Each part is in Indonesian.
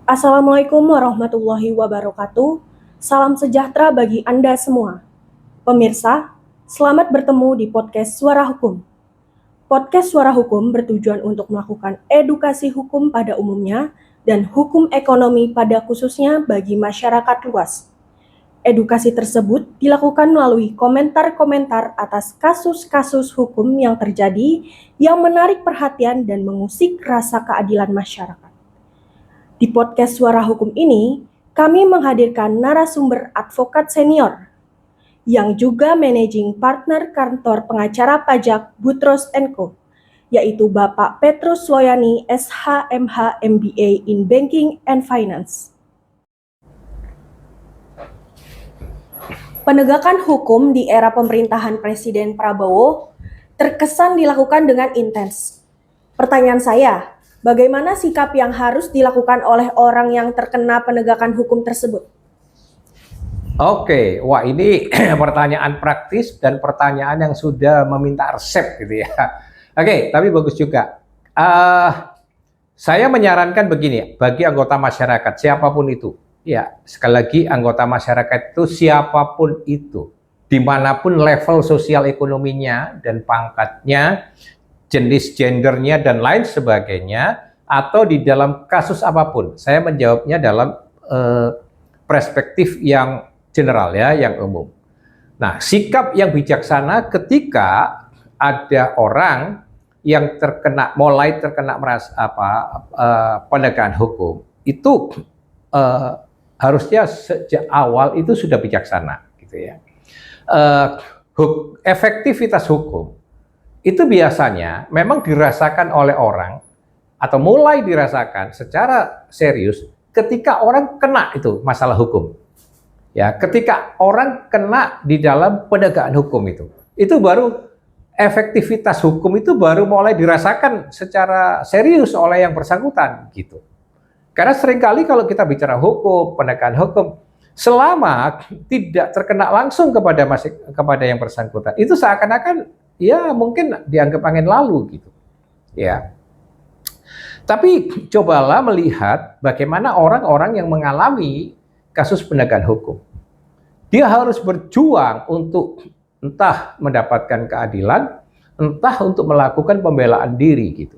Assalamualaikum warahmatullahi wabarakatuh. Salam sejahtera bagi Anda semua. Pemirsa, selamat bertemu di podcast Suara Hukum. Podcast Suara Hukum bertujuan untuk melakukan edukasi hukum pada umumnya dan hukum ekonomi pada khususnya bagi masyarakat luas. Edukasi tersebut dilakukan melalui komentar-komentar atas kasus-kasus hukum yang terjadi yang menarik perhatian dan mengusik rasa keadilan masyarakat. Di podcast Suara Hukum ini, kami menghadirkan narasumber advokat senior yang juga managing partner kantor pengacara pajak Butros Co, yaitu Bapak Petrus Loyani SHMH MBA in Banking and Finance. Penegakan hukum di era pemerintahan Presiden Prabowo terkesan dilakukan dengan intens. Pertanyaan saya, bagaimana sikap yang harus dilakukan oleh orang yang terkena penegakan hukum tersebut? Oke, wah ini pertanyaan praktis dan pertanyaan yang sudah meminta resep gitu ya. Oke, tapi bagus juga. Saya menyarankan begini, bagi anggota masyarakat siapapun itu, ya sekali lagi anggota masyarakat itu siapapun itu, dimanapun level sosial ekonominya dan pangkatnya, jenis gendernya dan lain sebagainya, atau di dalam kasus apapun. Saya menjawabnya dalam perspektif yang general ya, yang umum. Nah, sikap yang bijaksana ketika ada orang yang mulai terkena penegakan hukum itu harusnya sejak awal itu sudah bijaksana, gitu ya. Efektivitas hukum itu biasanya memang dirasakan oleh orang atau mulai dirasakan secara serius ketika orang kena itu masalah hukum. Ya, ketika orang kena di dalam penegakan hukum itu baru efektivitas hukum itu baru mulai dirasakan secara serius oleh yang bersangkutan gitu. Karena seringkali kalau kita bicara hukum, penegakan hukum, selama tidak terkena langsung kepada yang bersangkutan, itu seakan-akan ya mungkin dianggap angin lalu gitu. Ya. Tapi cobalah melihat bagaimana orang-orang yang mengalami kasus penegakan hukum. Dia harus berjuang untuk entah mendapatkan keadilan, entah untuk melakukan pembelaan diri gitu.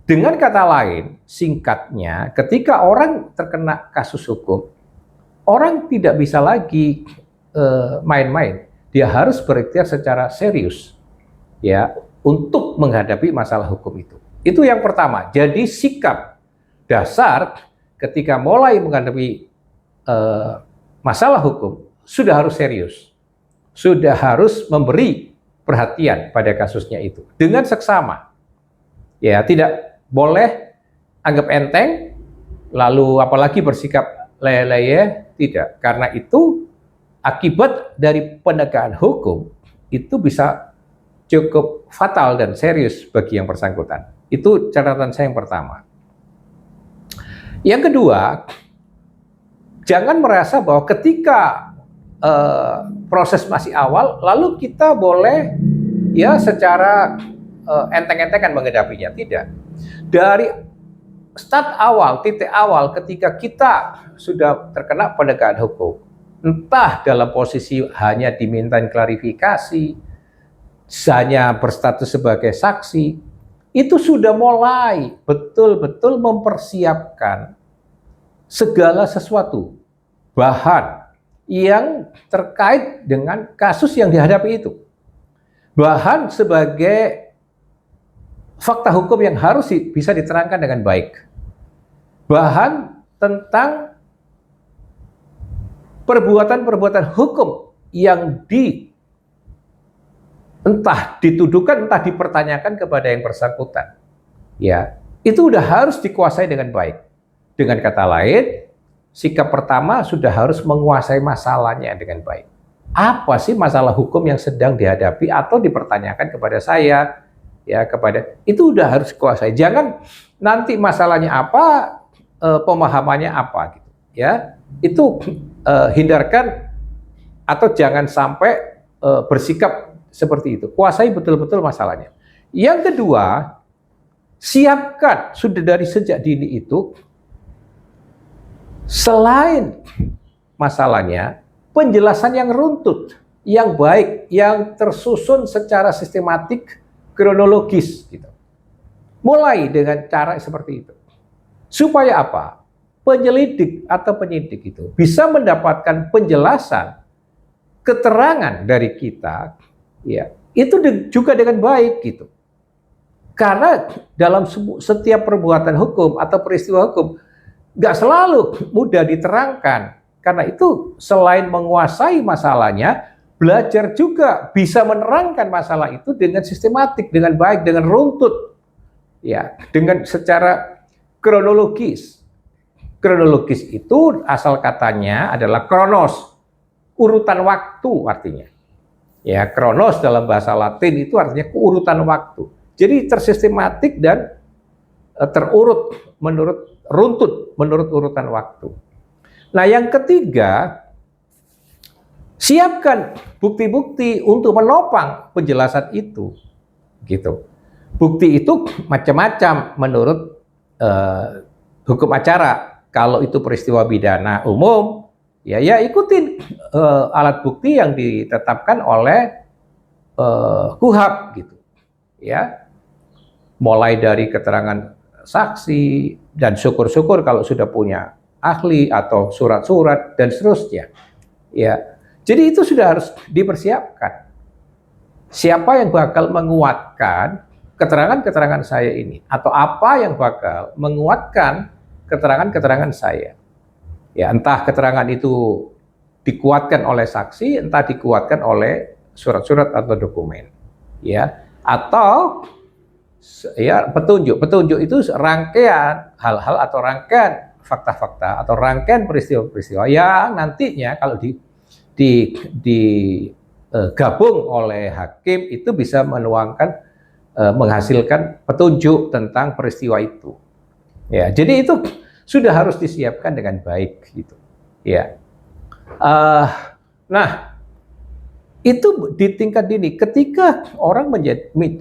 Dengan kata lain, singkatnya, ketika orang terkena kasus hukum, orang tidak bisa lagi main-main. Dia harus berikhtiar secara serius ya untuk menghadapi masalah hukum itu. Itu yang pertama. Jadi sikap dasar ketika mulai menghadapi masalah hukum sudah harus serius, sudah harus memberi perhatian pada kasusnya itu dengan seksama. Ya, tidak boleh anggap enteng, lalu apalagi bersikap leye-leye, tidak. Karena itu akibat dari penegakan hukum itu bisa cukup fatal dan serius bagi yang bersangkutan. Itu catatan saya yang pertama. Yang kedua, jangan merasa bahwa ketika proses masih awal, lalu kita boleh ya secara enteng-entengan menghadapinya. Tidak. Dari start awal, titik awal ketika kita sudah terkena penegakan hukum, entah dalam posisi hanya diminta klarifikasi, hanya berstatus sebagai saksi, itu sudah mulai betul-betul mempersiapkan segala sesuatu, bahan yang terkait dengan kasus yang dihadapi itu. Bahan sebagai fakta hukum yang harus bisa diterangkan dengan baik. Bahan tentang perbuatan-perbuatan hukum yang entah dituduhkan, entah dipertanyakan kepada yang bersangkutan. Ya, itu udah harus dikuasai dengan baik. Dengan kata lain, sikap pertama sudah harus menguasai masalahnya dengan baik. Apa sih masalah hukum yang sedang dihadapi atau dipertanyakan kepada saya? Ya, itu udah harus kuasai. Jangan nanti masalahnya apa, pemahamannya apa gitu. Ya, itu hindarkan atau jangan sampai bersikap seperti itu. Kuasai betul-betul masalahnya. Yang kedua, siapkan sudah dari sejak dini itu Selain masalahnya, penjelasan yang runtut, yang baik, yang tersusun secara sistematik, kronologis, gitu. Mulai dengan cara seperti itu. Supaya apa? Penyelidik atau penyidik itu bisa mendapatkan penjelasan, keterangan dari kita, ya, itu juga dengan baik, gitu. Karena dalam setiap perbuatan hukum atau peristiwa hukum nggak selalu mudah diterangkan. Karena itu selain menguasai masalahnya, belajar juga bisa menerangkan masalah itu dengan sistematik, dengan baik, dengan runtut, ya, dengan secara kronologis. Kronologis itu asal katanya adalah kronos, urutan waktu artinya. Ya, kronos dalam bahasa Latin itu artinya keurutan waktu. Jadi tersistematik dan terurut menurut runtut, menurut urutan waktu. Nah, yang ketiga, siapkan bukti-bukti untuk menopang penjelasan itu, gitu. Bukti itu macam-macam menurut hukum acara. Kalau itu peristiwa pidana umum, ya ikutin alat bukti yang ditetapkan oleh KUHP, gitu, ya. Mulai dari keterangan saksi dan syukur-syukur kalau sudah punya ahli atau surat-surat dan seterusnya. Ya, jadi itu sudah harus dipersiapkan. Siapa yang bakal menguatkan keterangan-keterangan saya ini, atau apa yang bakal menguatkan keterangan-keterangan saya? Ya, entah keterangan itu dikuatkan oleh saksi, entah dikuatkan oleh surat-surat atau dokumen, ya, atau ya petunjuk itu rangkaian hal-hal atau rangkaian fakta-fakta atau rangkaian peristiwa-peristiwa yang nantinya kalau gabung oleh hakim itu bisa menuangkan menghasilkan petunjuk tentang peristiwa itu. Ya, jadi itu sudah harus disiapkan dengan baik, gitu. Ya. Nah, itu di tingkat dini, ketika orang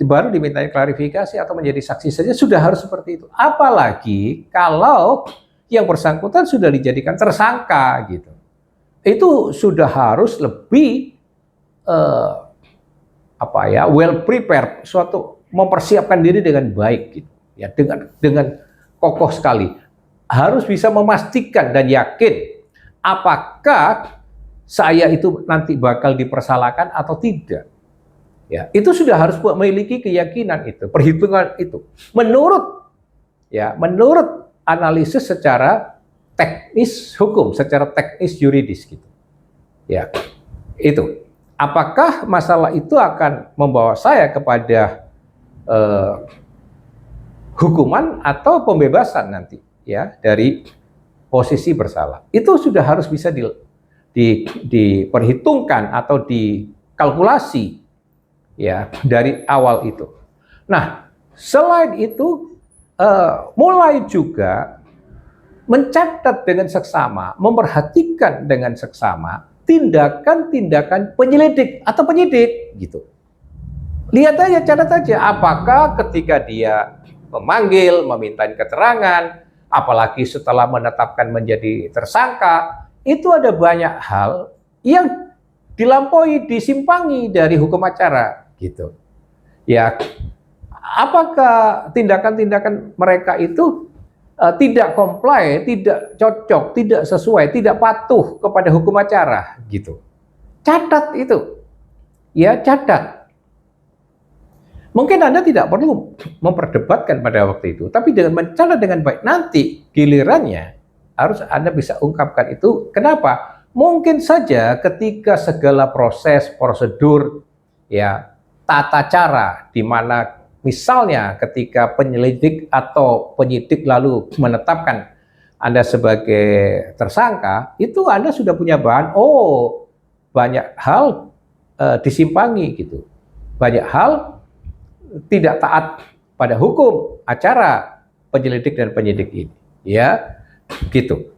baru dimintai klarifikasi atau menjadi saksi saja sudah harus seperti itu. Apalagi kalau yang bersangkutan sudah dijadikan tersangka, gitu. Itu sudah harus lebih well prepared, mempersiapkan diri dengan baik, gitu. Ya, dengan kokoh sekali. Harus bisa memastikan dan yakin apakah saya itu nanti bakal dipersalahkan atau tidak. Ya, itu sudah harus memiliki keyakinan itu, perhitungan itu. Menurut analisis secara teknis hukum, secara teknis yuridis, gitu. Ya, itu. Apakah masalah itu akan membawa saya kepada hukuman atau pembebasan nanti, ya, dari posisi bersalah? Itu sudah harus bisa diperhitungkan atau dikalkulasi, ya, dari awal itu. Nah, selain itu mulai juga mencatat dengan seksama, memperhatikan dengan seksama tindakan-tindakan penyelidik atau penyidik, gitu. Lihat aja, catat aja, apakah ketika dia memanggil, meminta keterangan, apalagi setelah menetapkan menjadi tersangka, itu ada banyak hal yang dilampaui, disimpangi dari hukum acara, gitu. Ya, apakah tindakan-tindakan mereka itu tidak comply, tidak cocok, tidak sesuai, tidak patuh kepada hukum acara, gitu. Catat itu, ya, catat. Mungkin Anda tidak perlu memperdebatkan pada waktu itu, tapi dengan mencatat dengan baik, nanti gilirannya harus Anda bisa ungkapkan itu. Kenapa? Mungkin saja ketika segala proses, prosedur, ya, tata cara, di mana misalnya ketika penyelidik atau penyidik lalu menetapkan Anda sebagai tersangka, itu Anda sudah punya bahan, banyak hal disimpangi, gitu. Banyak hal tidak taat pada hukum acara penyelidik dan penyidik ini, ya, gitu.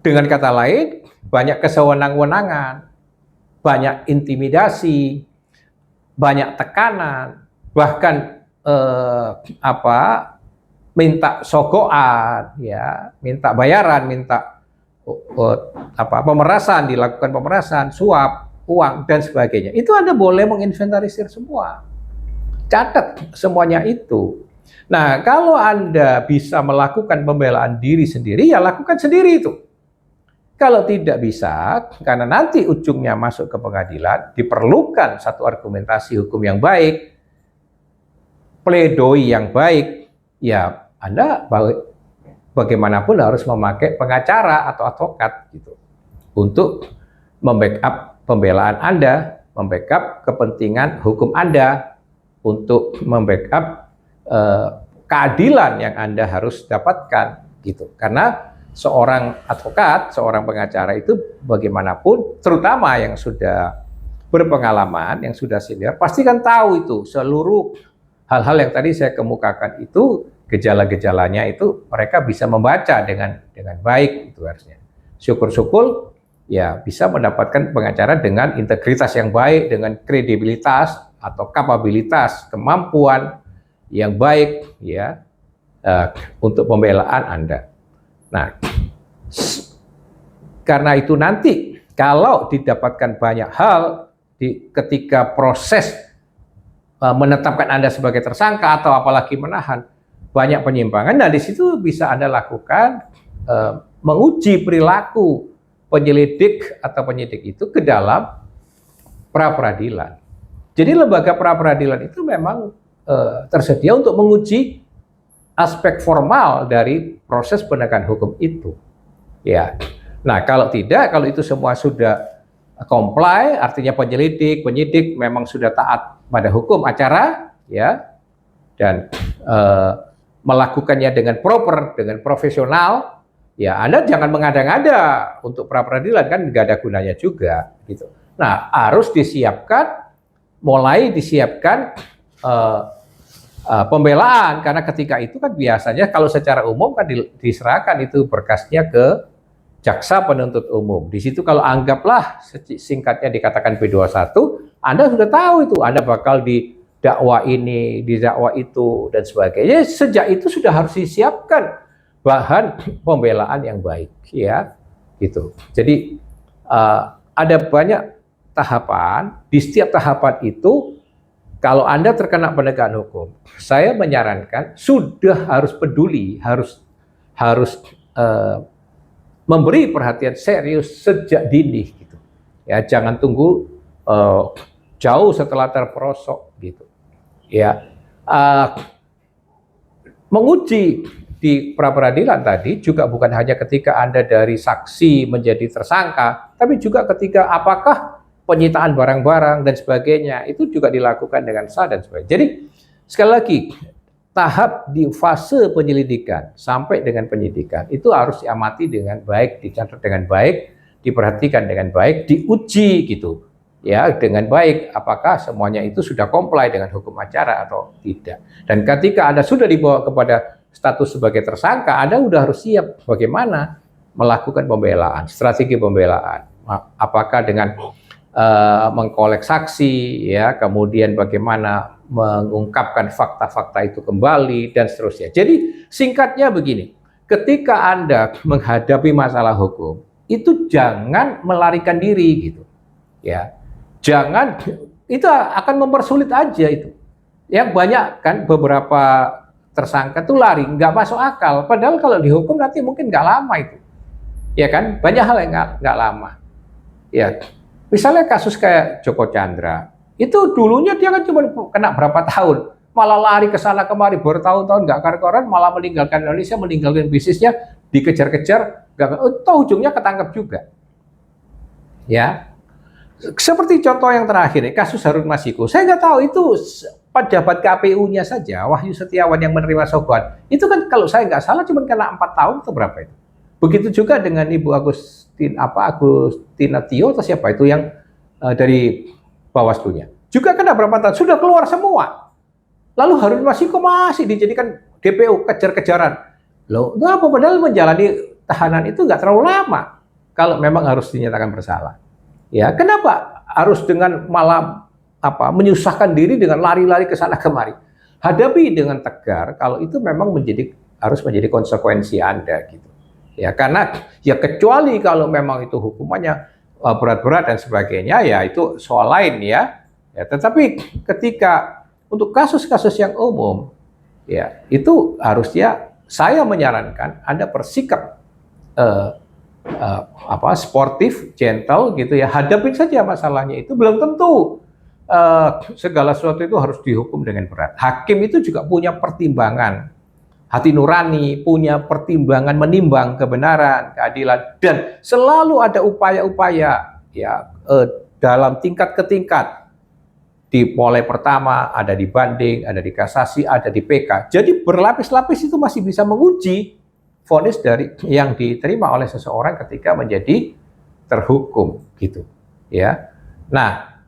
Dengan kata lain, banyak kesewenang-wenangan, banyak intimidasi, banyak tekanan, bahkan minta sogoan, ya, minta bayaran, minta pemerasan, dilakukan pemerasan, suap, uang dan sebagainya. Itu Anda boleh menginventarisir semua. Catat semuanya itu. Nah, kalau Anda bisa melakukan pembelaan diri sendiri, ya lakukan sendiri itu. Kalau tidak bisa, karena nanti ujungnya masuk ke pengadilan, diperlukan satu argumentasi hukum yang baik, pledoi yang baik, ya Anda bagaimanapun harus memakai pengacara atau advokat gitu untuk membackup pembelaan Anda, membackup kepentingan hukum Anda, untuk membackup keadilan yang Anda harus dapatkan gitu. Karena seorang advokat, seorang pengacara itu bagaimanapun, terutama yang sudah berpengalaman, yang sudah senior, pasti kan tahu itu seluruh hal-hal yang tadi saya kemukakan itu, gejala-gejalanya itu mereka bisa membaca dengan baik itu harusnya. Syukur-syukur ya bisa mendapatkan pengacara dengan integritas yang baik, dengan kredibilitas atau kapabilitas, kemampuan yang baik ya untuk pembelaan Anda. Nah, karena itu nanti kalau didapatkan banyak hal ketika proses menetapkan Anda sebagai tersangka atau apalagi menahan, banyak penyimpangan. Nah, di situ bisa Anda lakukan menguji perilaku penyelidik atau penyidik itu ke dalam pra-peradilan. Jadi lembaga pra-peradilan itu memang tersedia untuk menguji aspek formal dari proses penegakan hukum itu. Ya. Nah, kalau tidak, kalau itu semua sudah comply, artinya penyidik memang sudah taat pada hukum acara, ya, dan melakukannya dengan proper, dengan profesional, ya Anda jangan mengada-ngada untuk pra-peradilan, kan nggak ada gunanya juga, gitu. Nah, harus mulai disiapkan pembelaan, karena ketika itu kan biasanya kalau secara umum kan diserahkan itu berkasnya ke jaksa penuntut umum. Di situ kalau anggaplah singkatnya dikatakan P21, Anda sudah tahu itu Anda bakal didakwa ini, didakwa itu dan sebagainya. Sejak itu sudah harus disiapkan bahan pembelaan yang baik, ya, gitu. Jadi ada banyak tahapan. Di setiap tahapan itu, kalau Anda terkena penegakan hukum, saya menyarankan sudah harus peduli, harus memberi perhatian serius sejak dini, gitu. Ya, jangan tunggu jauh setelah terperosok, gitu. Ya, menguji di pra-peradilan tadi juga bukan hanya ketika Anda dari saksi menjadi tersangka, tapi juga ketika apakah penyitaan barang-barang dan sebagainya itu juga dilakukan dengan sah dan sebagainya. Jadi sekali lagi, tahap di fase penyelidikan sampai dengan penyidikan itu harus diamati dengan baik, dicatat dengan baik, diperhatikan dengan baik, diuji gitu ya dengan baik, apakah semuanya itu sudah comply dengan hukum acara atau tidak. Dan ketika Anda sudah dibawa kepada status sebagai tersangka, Anda sudah harus siap bagaimana melakukan pembelaan, strategi pembelaan. Apakah dengan mengkolek saksi, ya, kemudian bagaimana mengungkapkan fakta-fakta itu kembali dan seterusnya. Jadi singkatnya begini, ketika Anda menghadapi masalah hukum, itu jangan melarikan diri gitu, ya, jangan, itu akan mempersulit aja itu. Yang banyak kan beberapa tersangka tuh lari, nggak masuk akal. Padahal kalau dihukum nanti mungkin nggak lama itu, ya kan? Banyak hal yang nggak lama, ya. Misalnya kasus kayak Joko Chandra, itu dulunya dia kan cuma kena berapa tahun, malah lari ke sana kemari bertahun-tahun nggak karu-karuan, malah meninggalkan Indonesia, meninggalkan bisnisnya, dikejar-kejar, toh ujungnya ketangkep juga. Ya, seperti contoh yang terakhir, kasus Harun Masiku, saya nggak tahu itu pejabat KPU-nya saja, Wahyu Setiawan yang menerima sogokan, itu kan kalau saya nggak salah cuma kena 4 tahun atau berapa itu. Begitu juga dengan Ibu Agustina Tio atau siapa itu yang dari Bawaslu-nya. Juga kena berapa tahun, sudah keluar semua. Lalu Harun Masiku masih dijadikan DPO, kejar-kejaran. Loh, itu apa? Padahal menjalani tahanan itu nggak terlalu lama kalau memang harus dinyatakan bersalah. Ya, kenapa harus dengan malam menyusahkan diri dengan lari-lari ke sana kemari? Hadapi dengan tegar kalau itu memang menjadi harus menjadi konsekuensi Anda gitu. Ya, karena ya kecuali kalau memang itu hukumannya berat-berat dan sebagainya, ya itu soal lain ya. Ya, tetapi ketika untuk kasus-kasus yang umum, ya itu harusnya saya menyarankan Anda bersikap sportif, gentle gitu ya. Hadapin saja masalahnya, itu belum tentu segala sesuatu itu harus dihukum dengan berat. Hakim itu juga punya pertimbangan hati nurani, punya pertimbangan menimbang kebenaran, keadilan, dan selalu ada upaya-upaya ya dalam tingkat ke tingkat. Di mulai pertama ada di banding, ada di kasasi, ada di PK. Jadi berlapis-lapis itu masih bisa menguji vonis dari yang diterima oleh seseorang ketika menjadi terhukum gitu ya. Nah,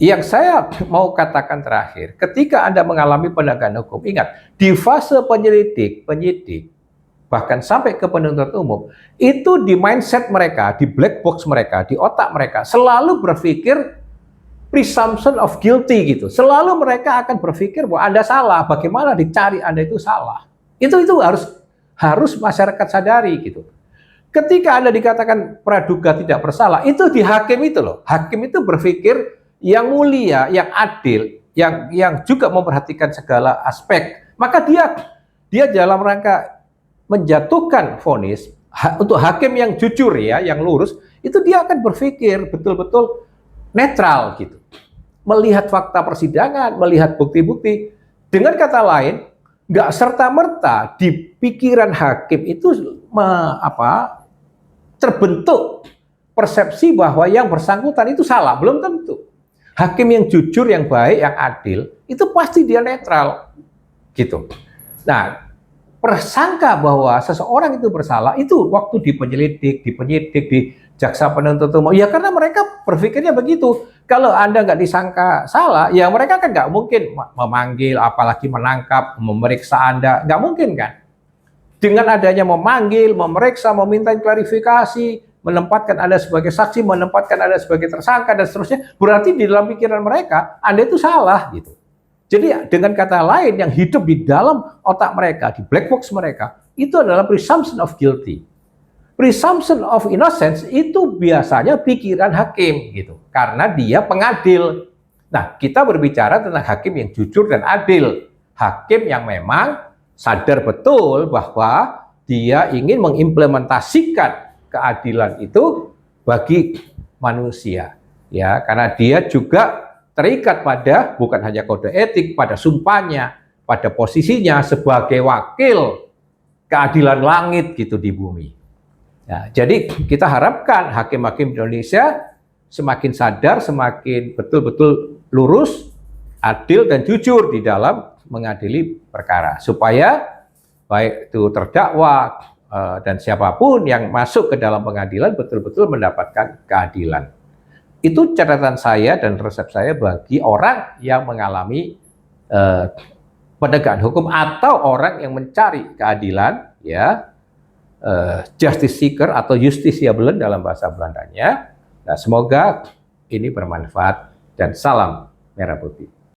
yang saya mau katakan terakhir, ketika Anda mengalami penegakan hukum, ingat, di fase penyidik, bahkan sampai ke penuntut umum, itu di mindset mereka, di black box mereka, di otak mereka, selalu berpikir presumption of guilty gitu. Selalu mereka akan berpikir bahwa Anda salah, bagaimana dicari Anda itu salah. Itu harus masyarakat sadari gitu. Ketika Anda dikatakan praduga tidak bersalah, itu di hakim itu loh. Hakim itu berpikir yang mulia, yang adil, yang juga memperhatikan segala aspek. Maka dia dalam rangka menjatuhkan vonis untuk hakim yang jujur ya, yang lurus, itu dia akan berpikir betul-betul netral gitu. Melihat fakta persidangan, melihat bukti-bukti. Dengan kata lain, nggak serta-merta di pikiran hakim itu terbentuk persepsi bahwa yang bersangkutan itu salah. Belum tentu. Hakim yang jujur, yang baik, yang adil, itu pasti dia netral, gitu. Nah, persangka bahwa seseorang itu bersalah, itu waktu di penyelidik, di penyidik, di jaksa penuntut umum, ya karena mereka berpikirnya begitu. Kalau Anda nggak disangka salah, ya mereka kan nggak mungkin memanggil, apalagi menangkap, memeriksa Anda, nggak mungkin kan. Dengan adanya memanggil, memeriksa, meminta klarifikasi, menempatkan Anda sebagai saksi, menempatkan Anda sebagai tersangka, dan seterusnya, berarti di dalam pikiran mereka, Anda itu salah, gitu. Jadi dengan kata lain, yang hidup di dalam otak mereka, di black box mereka, itu adalah presumption of guilty. Presumption of innocence itu biasanya pikiran hakim, gitu. Karena dia pengadil. Nah, kita berbicara tentang hakim yang jujur dan adil. Hakim yang memang sadar betul bahwa dia ingin mengimplementasikan keadilan itu bagi manusia, ya, karena dia juga terikat pada bukan hanya kode etik, pada sumpahnya, pada posisinya sebagai wakil keadilan langit gitu di bumi. Ya, jadi kita harapkan hakim-hakim Indonesia semakin sadar, semakin betul-betul lurus, adil dan jujur di dalam mengadili perkara, supaya baik itu terdakwa dan siapapun yang masuk ke dalam pengadilan betul-betul mendapatkan keadilan. Itu catatan saya dan resep saya bagi orang yang mengalami penegakan hukum atau orang yang mencari keadilan, ya, justice seeker atau justitiabelen dalam bahasa Belandanya. Nah, semoga ini bermanfaat dan salam merah putih.